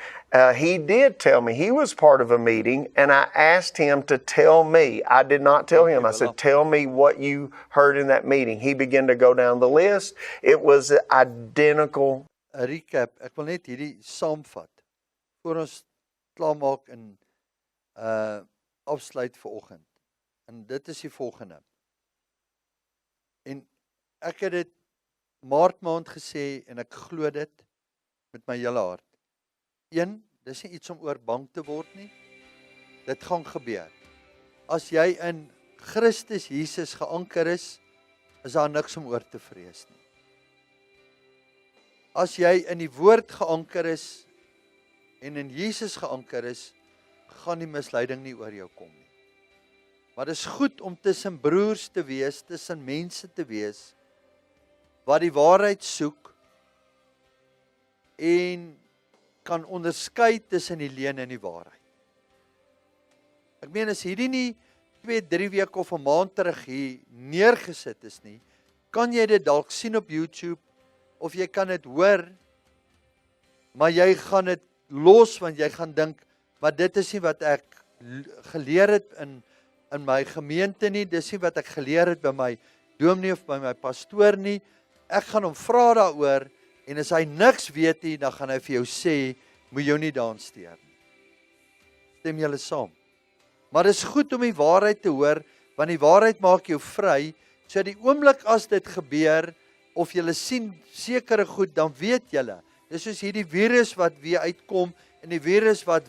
He did tell me he was part of a meeting, and I asked him to tell me. I did not tell him. I said, tell me what you heard in that meeting. He began to go down the list. It was identical. A recap, ek wil net hierdie saamvat. Voor ons klaarmaak en afsluit vir oggend. En dit is die volgende. En ek het dit Maart maand gesê en ek glo dit met my hele hart. 1, dis nie iets om oor bang te word nie. Dit gaan gebeur. As jy in Christus Jesus geanker is daar niks om oor te vrees nie. As jy in die woord geanker is en in Jesus geanker is, gaan die misleiding nie oor jou kom nie. Maar dit is goed om tussen broers te wees, tussen mense te wees, wat die waarheid soek, en kan onderskei tussen die leuen en die waarheid. Ek meen, as hierdie nie 2-3 weke of 'n maand terug hier neergesit is nie, kan jy dit dalk sien op YouTube, of jy kan dit hoor, maar jy gaan dit los, want jy gaan dink, maar dit is nie wat ek geleer het in my gemeente nie, dis nie wat ek geleer het by my dominee of by my pastoor nie. Ek gaan hom vra daaroor, en as hy niks weet nie, dan gaan hy vir jou sê, moet jou nie daaraan steur nie. Stem julle saam? Maar dit is goed om die waarheid te hoor, want die waarheid maak jou vry, so die oomblik as dit gebeur, of julle sien sekere goed, dan weet julle. Dis soos hierdie virus wat weer uitkom, en die virus wat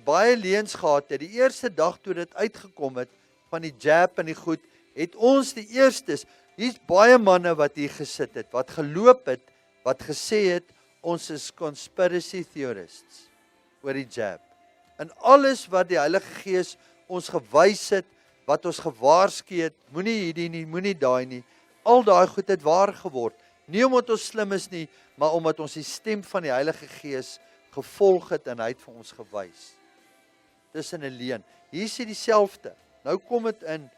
baie leuns gehad het. Die eerste dag toe dit uitgekom het, van die jab en die goed, het ons die eerstes, hier's baie manne wat hier gesit het, wat geloop het, wat gesê het, ons is conspiracy theorists, oor die jab. En alles wat die Heilige Gees ons gewys het, wat ons gewaarsku het, moenie hierdie nie, moenie daai nie, al daai goed het waar geword. Nie omdat ons slim is nie, maar omdat ons die stem van die Heilige Gees gevolg het en hy het vir ons gewys. Dis in 'n leuen. Hier is dit dieselfde. Nou kom dit in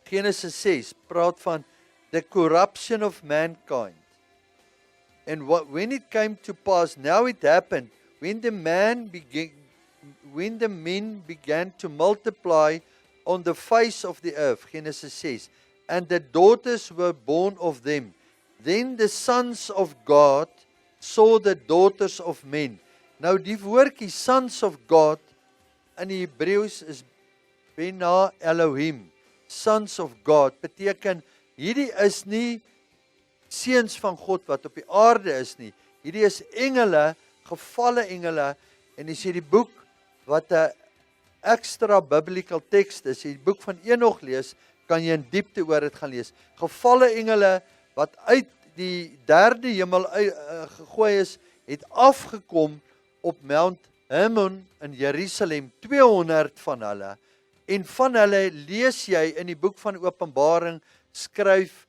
Genesis 6, praat van the corruption of mankind. And when it came to pass, now it happened, when the men began to multiply on the face of the earth, Genesis 6, and the daughters were born of them. Then the sons of God saw the daughters of men. Nou die woordjie sons of God in die Hebreëus is Bena Elohim. Sons of God beteken hierdie is nie seuns van God wat op die aarde is nie. Hierdie is engele, gevalle engele, en as jy die boek wat 'n extra biblical text is, die boek van Enoch lees, kan jy in diepte oor dit gaan lees. Gevalle engele wat uit die derde hemel gegooi is, het afgekom op Mount Hermon in Jerusalem, 200 van hulle. En van hulle lees jy in die boek van Openbaring, skryf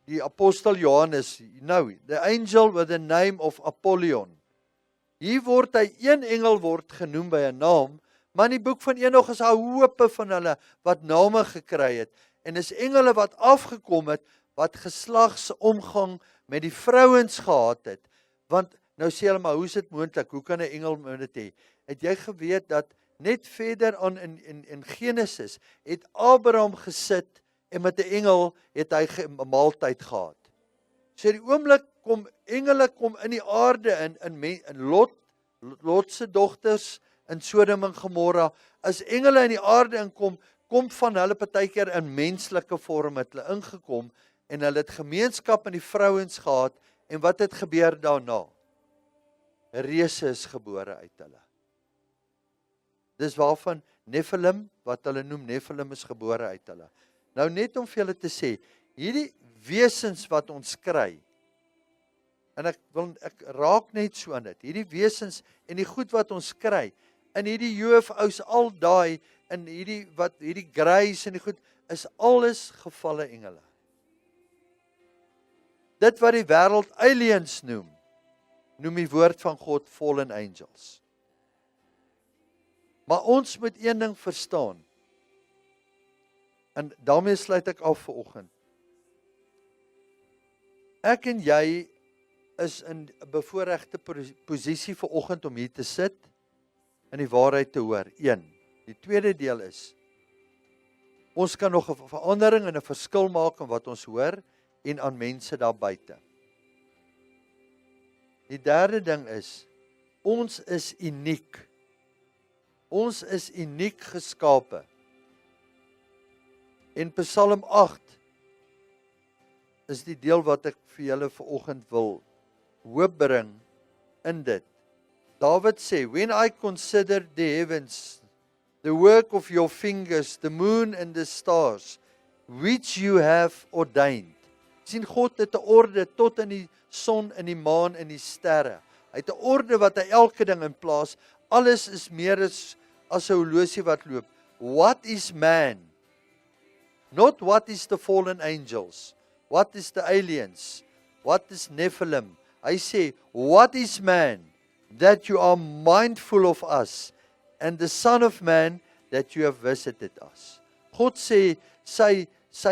die apostel Johannes, the angel with the name of Apollyon. Hier word hy, een engel word genoem by 'n naam, maar in die boek van Enoch is daar hoope van hulle wat name gekry het. En is engele wat afgekom het, wat geslagsomgang met die vrouens gehad het. Want nou sê hulle maar, hoe is dit moontlik? Hoe kan 'n engel dit hê? Het jy geweet dat net verder aan in Genesis het Abraham gesit en met 'n engel het hy 'n maaltyd gehad. So die oomblik engele kom in die aarde in Lot se dogters in Sodom en Gomorra, as engele in die aarde inkom, kom van hulle partykeer in menslike vorm het hulle ingekom en hulle het gemeenskap met die vrouens gehad en wat het gebeur daarna? Reëse is gebore uit hulle. Dis waarvan Nephilim, wat hulle noem Nephilim, is gebore uit hulle. Nou net om vir julle te sê, hierdie wesens wat ons kry, en ek raak net so aan dit, hierdie wesens en die goed wat ons kry, in hierdie UFO's, al daai, in hierdie greys en die goed, is alles gevalle engele. Dit wat die wêreld aliens noem die woord van God fallen angels. Maar ons moet een ding verstaan, en daarmee sluit ek af vanoggend. Ek en jy is in 'n bevoorregte posisie vanoggend om hier te sit en die waarheid te hoor. 1. Die tweede deel is, ons kan nog 'n verandering en 'n verskil maak in wat ons hoor en aan mense daar buite. Die derde ding is, ons is uniek. Ons is uniek geskape. En Psalm 8 is die deel wat ek vir julle vanoggend wil hoop bring in dit. David sê, when I consider the heavens, the work of your fingers, the moon and the stars, which you have ordained. Sien, God het 'n orde tot in die son, in die maan, in die sterre. Hy het 'n orde wat hy elke ding in plaas. Alles is meer as 'n horlosie wat loop. What is man? Not what is the fallen angels. What is the aliens? What is Nephilim? Hy sê, what is man? That you are mindful of us. And the Son of Man, that you have visited us. God sê, sy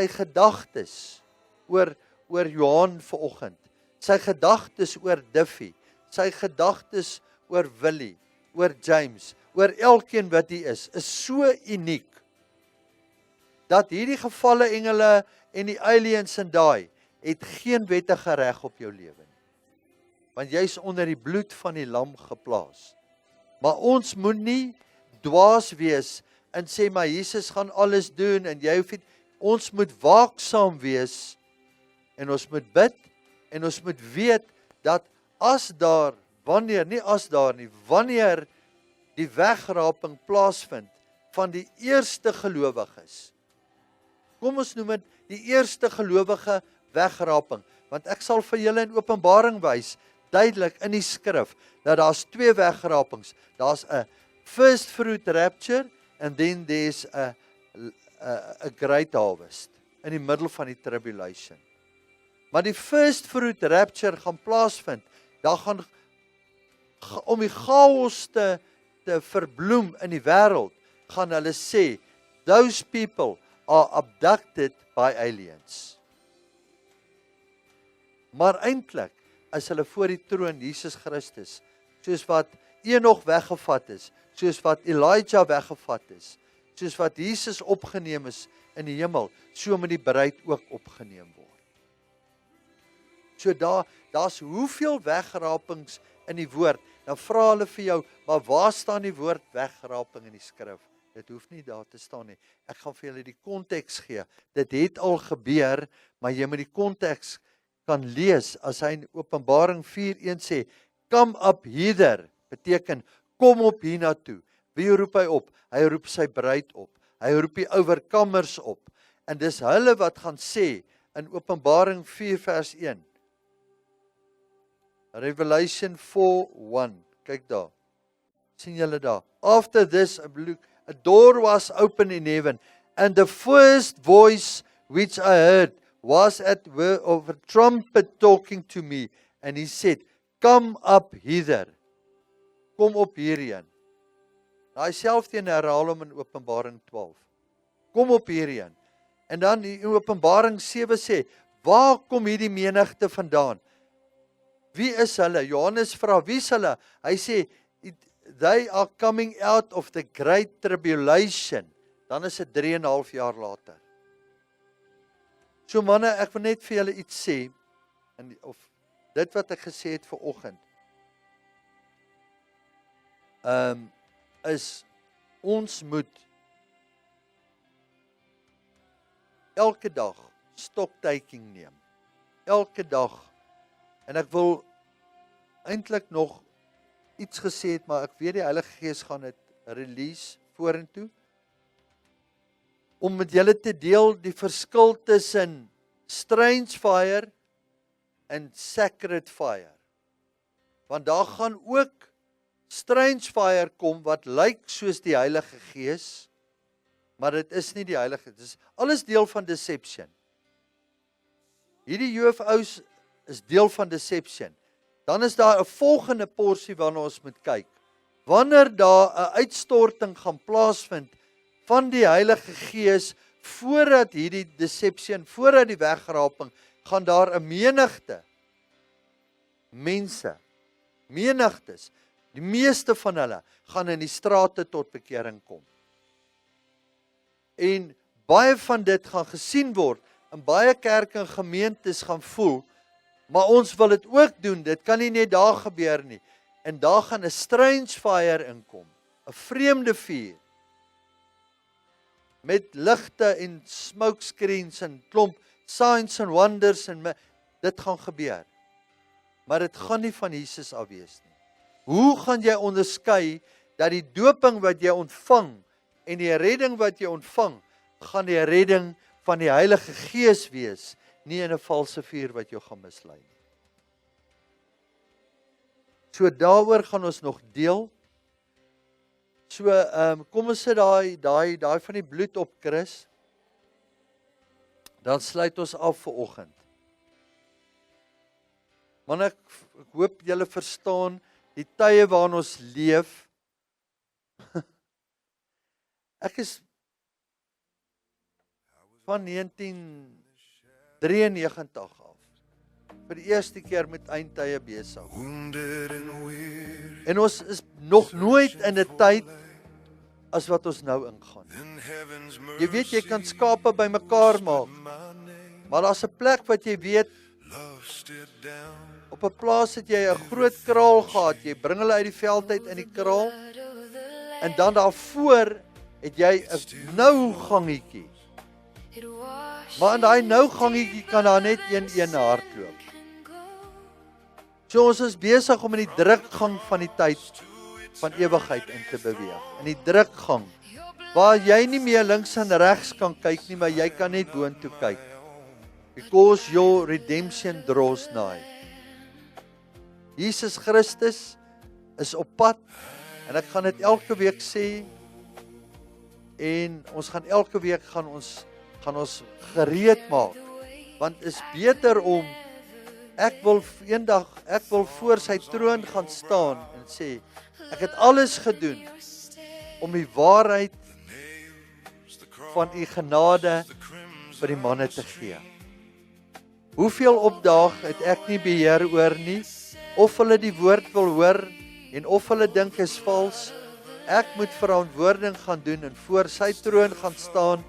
gedagtes oor Johan vanoggend. Sy gedagtes oor Diffie. Sy gedagtes oor Willie. Oor James. Oor elkeen wat hier is so uniek, dat hierdie gevalle engele en die aliens en daai, het geen wettige reg op jou lewe nie. Want jy's onder die bloed van die lam geplaas. Maar ons moet nie dwaas wees en sê, maar Jesus gaan alles doen en jy hoef nie. Ons moet waaksaam wees en ons moet bid en ons moet weet dat wanneer die wegraping plaasvind van die eerste gelowiges. Kom ons noem dit die eerste gelowige wegraping, want ek sal vir julle in Openbaring wys, duidelik in die skrif, dat daar's 2 wegrapings. Daar's 'n first fruit rapture and then there's a great harvest in die middel van die tribulation. Maar die first fruit rapture gaan plaasvind, daar gaan om die chaos te verbloem in die wêreld, gaan hulle sê, those people are abducted by aliens. Maar eintlik is hulle voor die troon Jesus Christus, soos wat Enoch weggevat is, soos wat Elijah weggevat is, soos wat Jesus opgeneem is in die hemel, so moet die bruid ook opgeneem word. So daar's hoeveel wegrapings in die woord, dan vra hulle vir jou, maar waar staan die woord wegraping in die skrif? Dit hoef nie daar te staan nie. Ek gaan vir julle die konteks gee. Dit het al gebeur, maar jy moet die konteks kan lees, as hy in Openbaring 4:1 sê, come up hither, beteken, kom op hiernatoe. Wie roep hy op? Hy roep sy bruid op. Hy roep die oorkomers op. En dis hulle wat gaan sê, in Openbaring 4 vers 1, Revelation 4:1, kyk daar, sien julle daar, after this, a door was open in heaven, and the first voice which I heard was of a trumpet talking to me, and he said, come up hither, kom op hierheen. Hy selfde een herhaal hom in Openbaring 12, kom op hierheen. En dan in Openbaring 7 sê, waar kom hierdie menigte vandaan? Wie is hulle? Johannes vra, wie is hulle? Hy sê, they are coming out of the great tribulation. Dan is dit 3,5 jaar later. So manne, ek wil net vir julle iets sê, of dit wat ek gesê het vanoggend, is, ons moet elke dag stocktaking neem. Elke dag. En ek wil eintlik nog iets gesê het, maar ek weet die Heilige Gees gaan dit release vorentoe, om met julle te deel die verskil tussen strange fire en sacred fire. Want daar gaan ook strange fire kom wat lyk soos die Heilige Gees, maar dit is nie die Heilige Gees. Dit is alles deel van deception. Hierdie UFO's is deel van deception. Dan is daar 'n volgende porsie waarna ons moet kyk. Wanneer daar 'n uitstorting gaan plaasvind van die Heilige Gees, voordat hierdie deception, voordat die wegraping, gaan daar 'n menigte mense, menigtes, die meeste van hulle, gaan in die strate tot bekering kom. En baie van dit gaan gesien word, en baie kerke en gemeentes gaan voel, maar ons wil dit ook doen, dit kan nie net daar gebeur nie. En daar gaan 'n strange fire inkom, 'n vreemde vuur, met ligte en smoke screens en klomp signs and wonders, en dit gaan gebeur. Maar dit gaan nie van Jesus af wees nie. Hoe gaan jy onderskei dat die doping wat jy ontvang en die redding wat jy ontvang, gaan die redding van die Heilige Gees wees, nie in 'n valse vuur wat jou gaan mislei nie. So daaroor gaan ons nog deel. So kom ons sit daai van die bloed op, Chris. Dan sluit ons af vir oggend. Man, ek hoop julle verstaan die tye waarin ons leef. Ek is van 1993 af vir die eerste keer met eindtye besig. En ons is nog nooit in 'n tyd as wat ons nou ingaan. Jy weet, jy kan skape bymekaar maak, maar daar's 'n plek wat jy weet, op 'n plaas het jy 'n groot kraal gehad, jy bring hulle uit die veld uit in die kraal, en dan daarvoor het jy 'n nou gangetjie. Maar in daai nou gangetjie kan daar net een hardloop. So ons is besig om in die drukgang van die tyd van ewigheid in te beweeg. In die drukgang, waar jy nie meer links en regs kan kyk nie, maar jy kan net boontoe kyk. Because your redemption draws nigh. Jesus Christus is op pad, en ek gaan dit elke week sê, en ons gaan elke week gaan ons gereed maak, want is beter om, ek wil voor sy troon gaan staan en sê, ek het alles gedoen om die waarheid van u genade vir die manne te gee. Hoeveel opdaag het ek nie beheer oor nie, of hulle die woord wil hoor, en of hulle dink is vals, ek moet verantwoording gaan doen en voor sy troon gaan staan,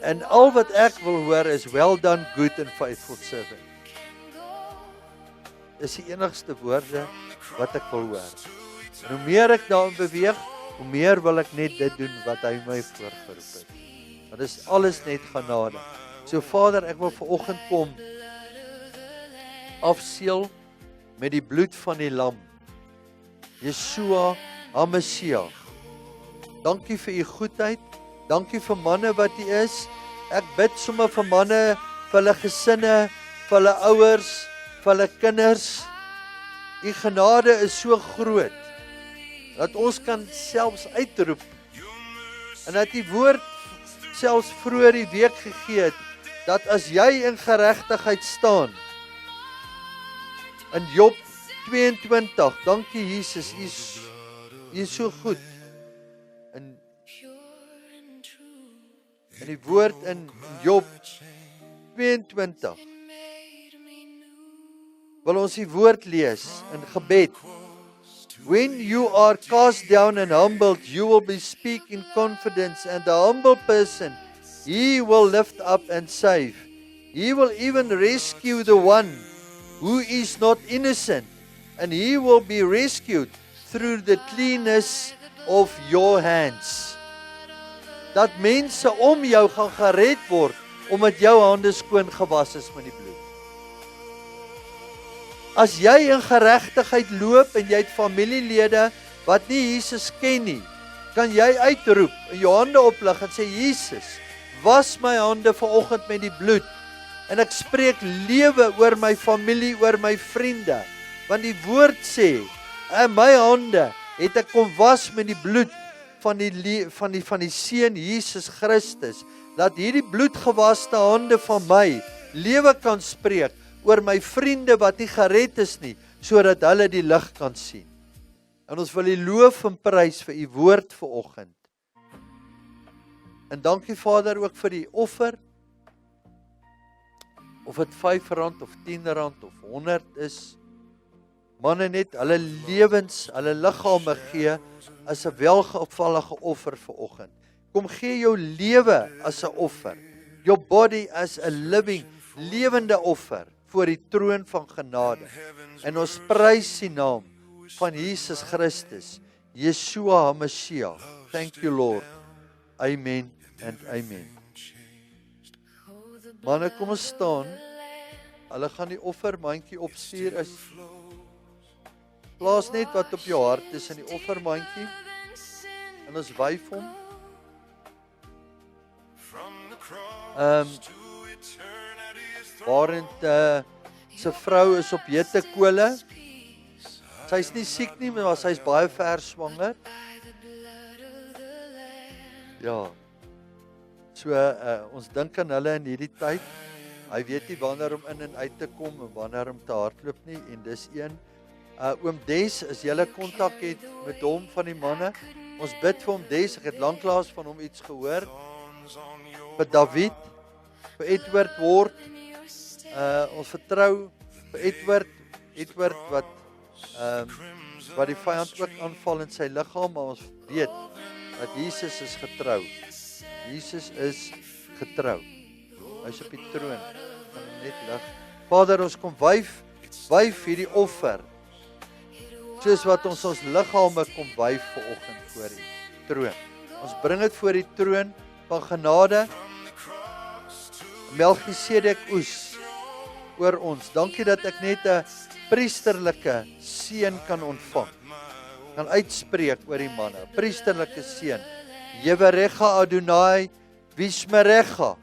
en al wat ek wil hoor is, well done, good and faithful servant. Dis die enigste woorde wat ek wil hoor. En hoe meer ek daarin beweeg, hoe meer wil ek net dit doen wat hy my voorgeroep het. Want dit is alles net genade. So Vader, ek wil vanoggend kom afseël met die bloed van die lam. Yeshua HaMashiach. Dankie vir u goedheid. Dankie vir manne wat u is. Ek bid sommer vir manne, vir hulle gesinne, vir hulle ouers, vir hulle kinders. U genade is so groot dat ons kan selfs uitroep en dat die woord selfs vroeër die week gegee het dat as jy in geregtigheid staan in Job 22, dankie Jesus, u is so goed in die woord in Job 22 wil ons die woord lees in gebed. When you are cast down and humbled, you will be speaking confidence, and the humble person, he will lift up and save. He will even rescue the one who is not innocent, and he will be rescued through the cleanness of your hands. Dat mense om jou gaan gered word, omdat jou hande skoon gewas is met die bloed. As jy in geregtigheid loop en jy het familielede wat nie Jesus ken nie, kan jy uitroep en jou hande oplig en sê, Jesus, was my hande vanoggend met die bloed en ek spreek lewe oor my familie, oor my vriende, want die woord sê, in my hande het ek kom was met die bloed van die Seun Jesus Christus, dat hierdie bloedgewaste hande van my lewe kan spreek oor my vriende wat nie gered is nie, sodat hulle die lig kan sien. En ons wil U loof en prys vir U woord vanoggend. En dankie Vader ook vir die offer, of dit R5 of R10 of 100 is, manne net hulle lewens, hulle liggame gee, as 'n welgevallige offer vanoggend. Kom gee jou lewe as 'n offer, your body as a living, lewende offer, voor die troon van genade. En ons prys die naam van Jesus Christus, Yeshua HaMashiach. Thank you Lord. Amen and amen. Manne, kom ons staan. Hulle gaan die offermandjie opstuur. Plaas net wat op jou hart is in die offermandjie. En ons wyf hom. Barend sy vrou is op jettekole. Sy's nie siek nie, maar sy's baie ver swanger. Ja. So ons dink aan hulle in hierdie tyd. Hy weet nie wanneer om in en uit te kom en wanneer om te hardloop nie, en dis een. Oom Des, as jy kontak het met hom van die manne, ons bid vir hom Des, ek het lanklaas van hom iets gehoor. Vir David, vir Edward Ward, ons vertrou vir Edward wat die vyand ook aanval in sy liggaam, maar ons weet dat Jesus is getrou. Jesus is getrou. Hy is op die troon, kan net lig. Vader, ons kom wyf hierdie offer, soos wat ons liggame kom wyf vanoggend voor die troon. Ons bring dit voor die troon van genade. Melchisedek oes oor ons. Dankie dat ek net 'n priesterlike seën kan ontvang. Kan uitspreek oor die manne. Priesterlike seën. Yevarecha Adonai Vishmerecha.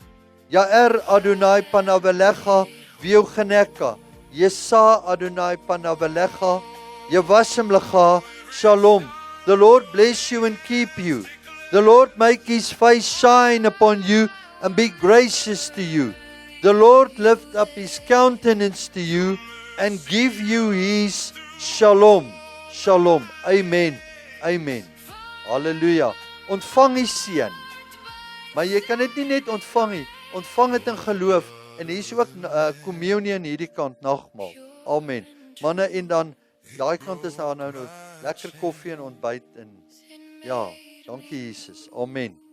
Yaer Adonai Panavelecha Veugeneka. Yesa Adonai Panavelecha Yevashem Lecha Shalom. The Lord bless you and keep you. The Lord make His face shine upon you and be gracious to you. The Lord lift up His countenance to you and give you His shalom. Shalom. Amen. Amen. Halleluja. Ontvang die seën Maar jy kan dit nie net ontvang nie. Ontvang dit in geloof. En hier is ook communion aan hierdie kant, nagmaal. Amen. Manne, en dan daai kant is daar nou lekker koffie en ontbyt en ja, dankie Jesus. Amen.